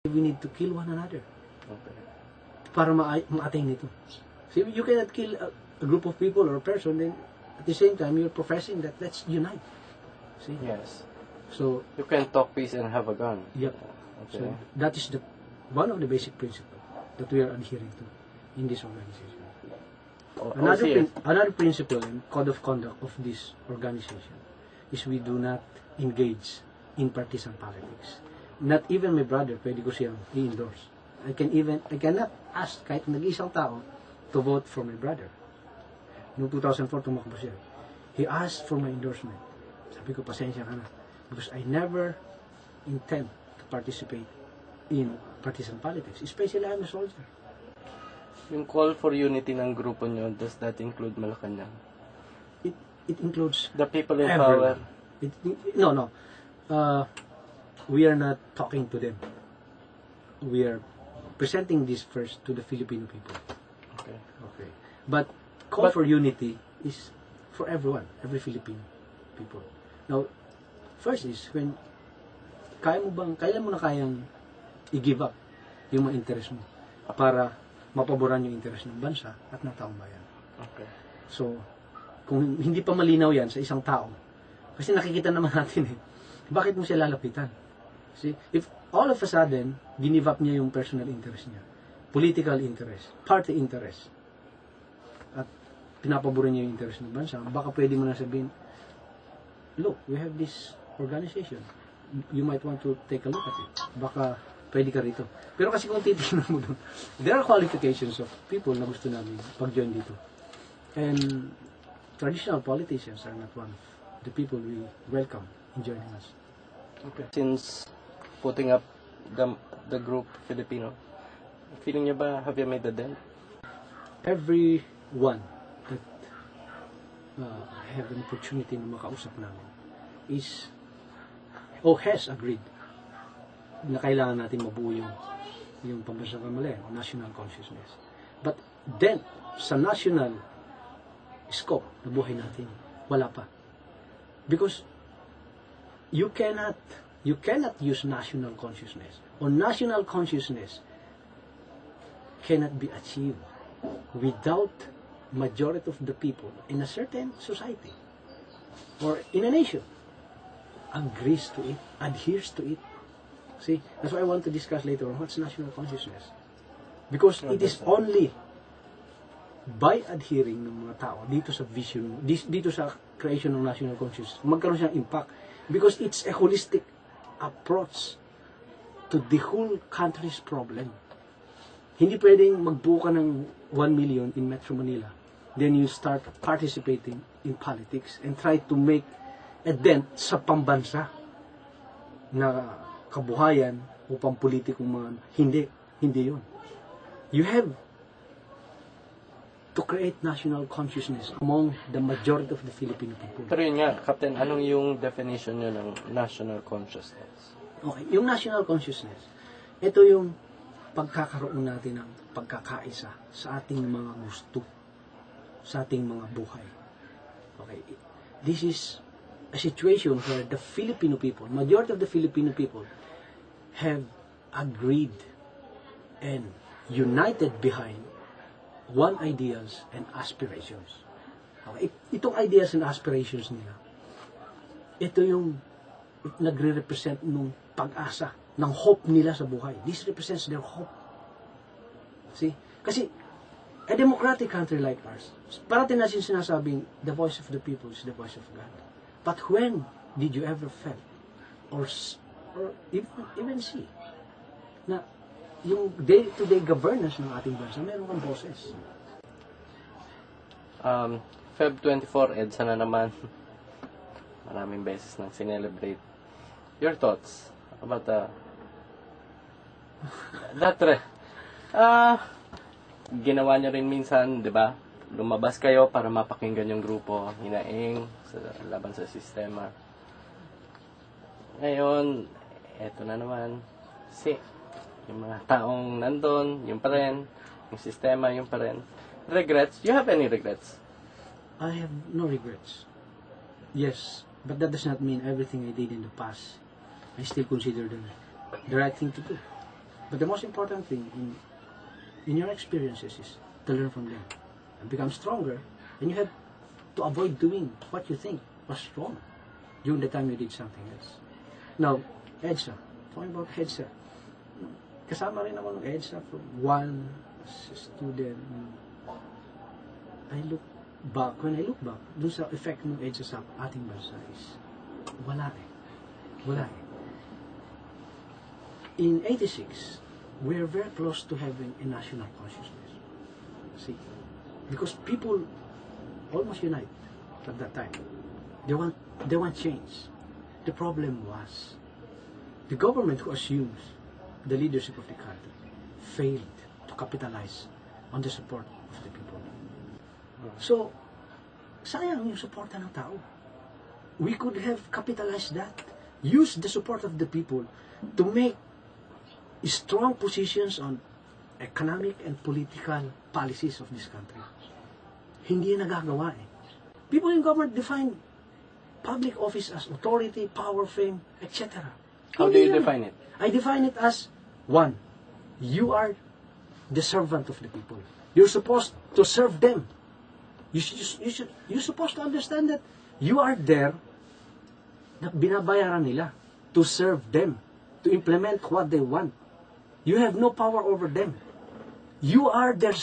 We need to kill one another Okay. para ma-attain ito. So you cannot kill a group of people or a person, then at the same time you're professing that let's unite. See? Yes. So You can talk peace and have a gun. yep. Okay. So that is one of the basic principles that we are adhering to in this organization. Another principle and code of conduct of this organization is we do not engage in partisan politics. Not even my brother, pwede ko siyang i-endorse. I cannot ask kahit nag-isang tao to vote for my brother. Noong 2004, tumakbo siya. He asked for my endorsement. Sabi ko, pasensya ka na. Because I never intend to participate in partisan politics. Especially I'm a soldier. Yung call for unity ng grupo nyo, does that include Malacanang? It includes The people in everyone. power? No. We are not talking to them. We are presenting this first to the Filipino people. Okay. But call for unity is for everyone, every Filipino people. Now, first is when kailan mo na kayang i-give up yung mga interest mo para mapaboran yung interest ng bansa at ng taong bayan. Okay. So, kung hindi pa malinaw yan sa isang tao, kasi nakikita naman natin bakit mo siya lalapitan? See, if all of a sudden, ginive up niya yung personal interest niya, political interest, party interest, at pinapaboran niya yung interest ng bansa, baka pwede mo na sabihin, look, we have this organization. You might want to take a look at it. Baka pwede ka rito. Pero kasi kung titignan mo doon, there are qualifications of people na gusto namin pag-join dito. And traditional politicians are not one of the people we welcome in joining us. Okay. Since putting up the group Filipino, feeling niya ba, have you made a dent? Everyone that have an opportunity na makausap namin has agreed na kailangan natin mabuo yung pambansang kamalayan, national consciousness. But then, sa national scope na buhay natin, wala pa. Because you cannot use national consciousness, or national consciousness cannot be achieved without majority of the people in a certain society or in a nation agrees to it, adheres to it. See, that's why I want to discuss later on what's national consciousness. Because it is only by adhering ng mga tao dito sa vision, dito sa creation ng national consciousness, magkaroon siyang impact. Because it's a holistic approach to the whole country's problem. Hindi pwedeng magbuo ka ng 1 million in Metro Manila, then you start participating in politics and try to make a dent sa pambansa na kabuhayan o pampolitikong mga hindi yun. You have to create national consciousness among the majority of the Filipino people. Pero yun nga, Captain, anong yung definition nyo ng national consciousness? Okay, yung national consciousness, ito yung pagkakaroon natin ng pagkakaisa sa ating mga gusto, sa ating mga buhay. Okay, this is a situation where the Filipino people, majority of the Filipino people, have agreed and united behind one ideas and aspirations. Okay, itong ideas and aspirations nila, ito yung nagre-represent ng pag-asa, ng hope nila sa buhay. This represents their hope. See? Kasi, a democratic country like ours, parating natin sinasabing, the voice of the people is the voice of God. But when did you ever felt, or even see, na yung day-to-day governance ng ating bansa, meron kang boses? Feb 24, EDSA na naman. Maraming beses nang sinelebrate. Your thoughts about that ginawa nyo rin minsan, di ba? Lumabas kayo para mapakinggan yung grupo, hinaing sa laban sa sistema. Ngayon, eto na naman, yung mga taong nandun, yung pa rin, yung sistema, yung pa rin. Regrets? Do you have any regrets? I have no regrets. Yes, but that does not mean everything I did in the past I still consider the right thing to do. But the most important thing in your experiences is to learn from them and become stronger. And you have to avoid doing what you think was wrong during the time you did something else. Now, EDSA. Talking about EDSA. Kasama rin ako ng EDSA from one student. When I look back, dun sa effect ng EDSA sa ating bansa is wala eh. In 86, we are very close to having a national consciousness. See? Because people almost unite at that time. They want change. The problem was the government who assumes the leadership of the country failed to capitalize on the support of the people. So, sayang yung suporta ng tao. We could have capitalized that. Use the support of the people to make strong positions on economic and political policies of this country. Hindi yan nagagawa eh. People in government define public office as authority, power, fame, etc. How do you define it? I define it as, one, you are the servant of the people. You're supposed to serve them. You're supposed to understand that you are there na binabayaran nila to serve them, to implement what they want. You have no power over them. You are their